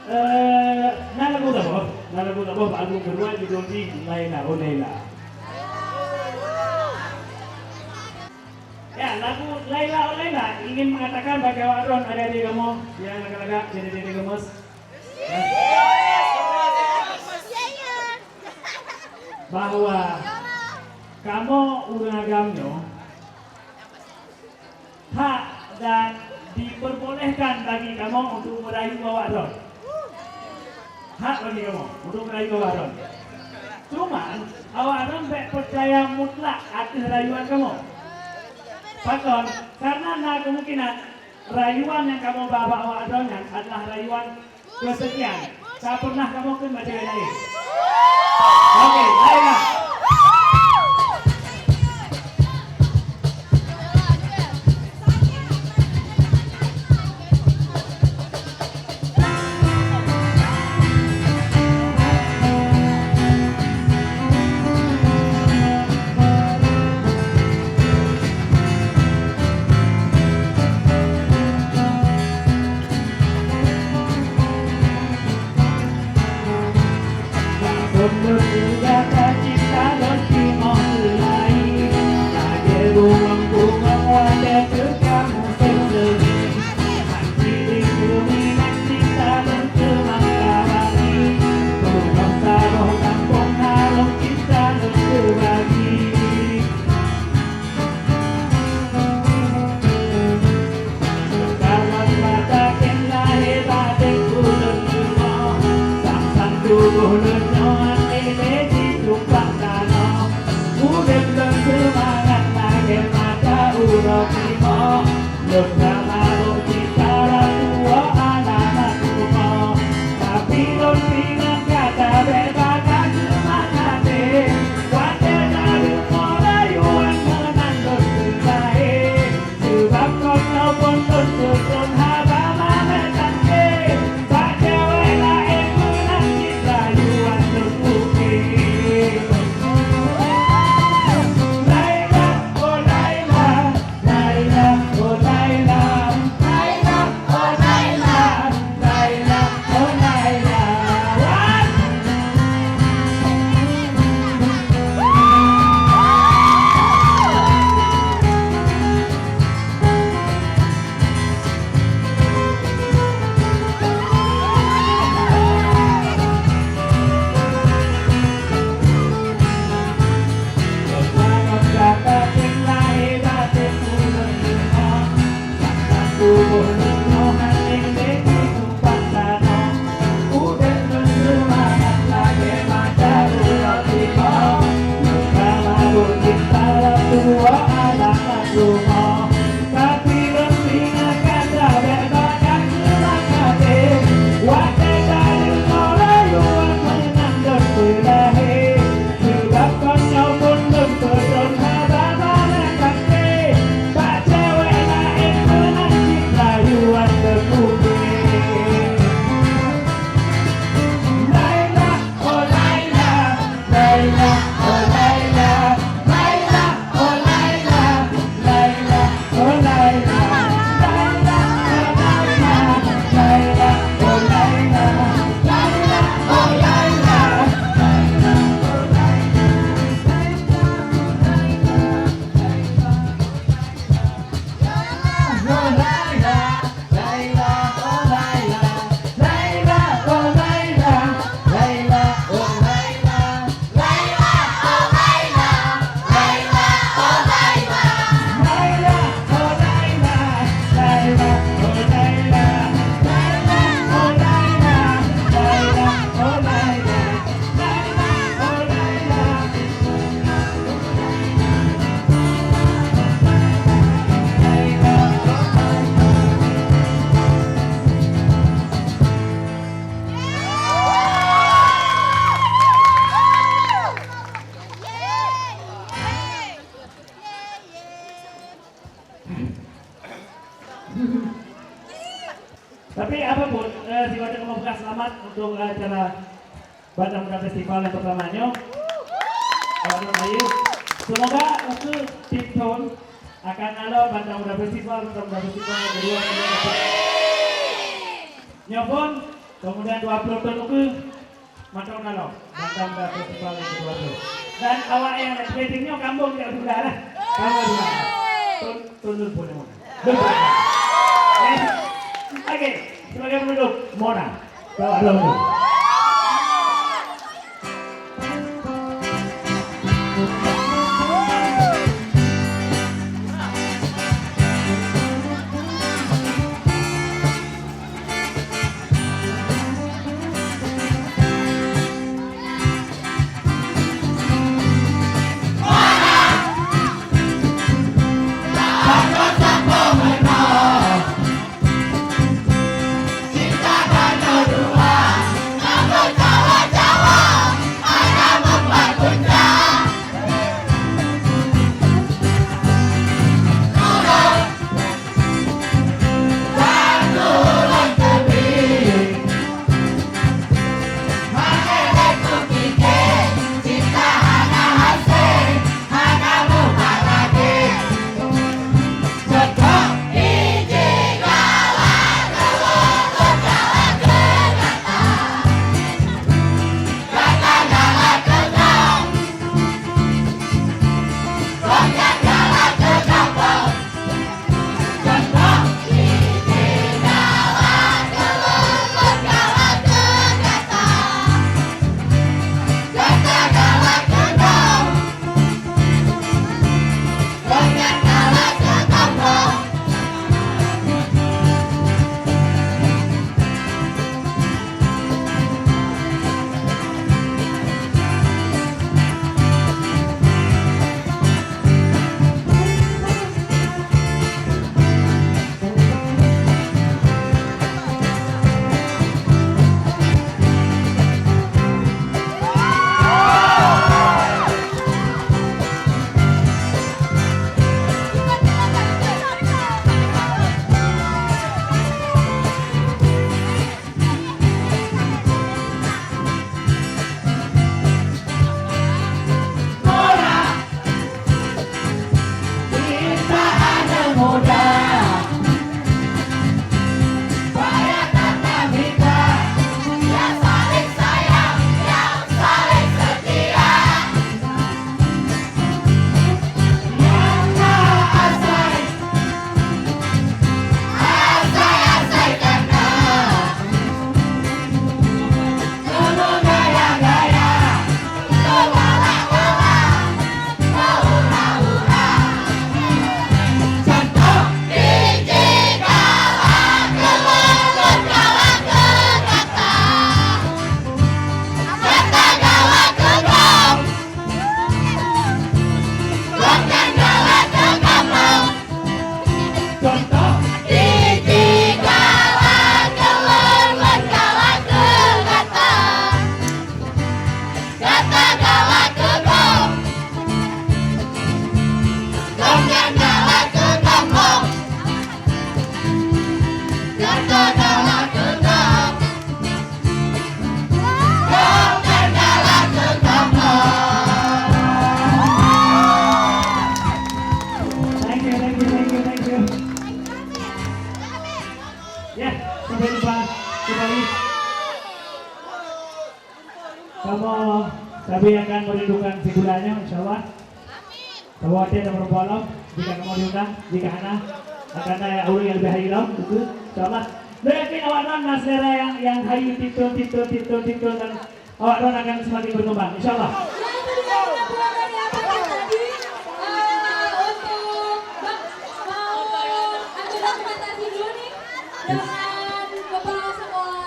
Nalago na po, album kedua judulnya Laila Oh Laila. Ya, lagu Laila Oh Laila ingin mengatakan bagi Wadon adik-adik kamu yang agak-agak jadi gemes. Ya. Bahwa kamu uragamnya hak dan diperbolehkan bagi kamu untuk merayu Wadon. Hak bagi kamu untuk merayu Wadon. Cuman Wadon tak percaya mutlak atas rayuan kamu. Pakon, karena ada kemungkinan rayuan yang kamu bawa Wadon adalah rayuan kesekian. Tak pernah kamu ke cewek lain. Oke, Laila. Tapi apapun, sifatnya membuka selamat untuk acara Banda Muda Festival yang pertamanya. Semoga untuk tim Tone akan ada Banda Muda Festival yang kedua. Nyopon Kemudian 20 ton uke matang kalau matang dah festival yang kedua tu. Dan awak yang ratingnya kampung tidak sudah lah. Kamu juga. Turun boleh Mona. Oke, sebagai penduduk Mona. Bawa dulu. Ya, sampai jumpa kembali. Kamu kami akan merindukan figuranya, insya Allah. Kalau ada berbolong, jika kamu diundang, jika Hana akan ada orang yang lebih hayu, itu, insya Allah. Yakin awak non nasdera yang hayu tito dan awak non akan semakin berkembang, insya Allah. Dengan kepala sekolah.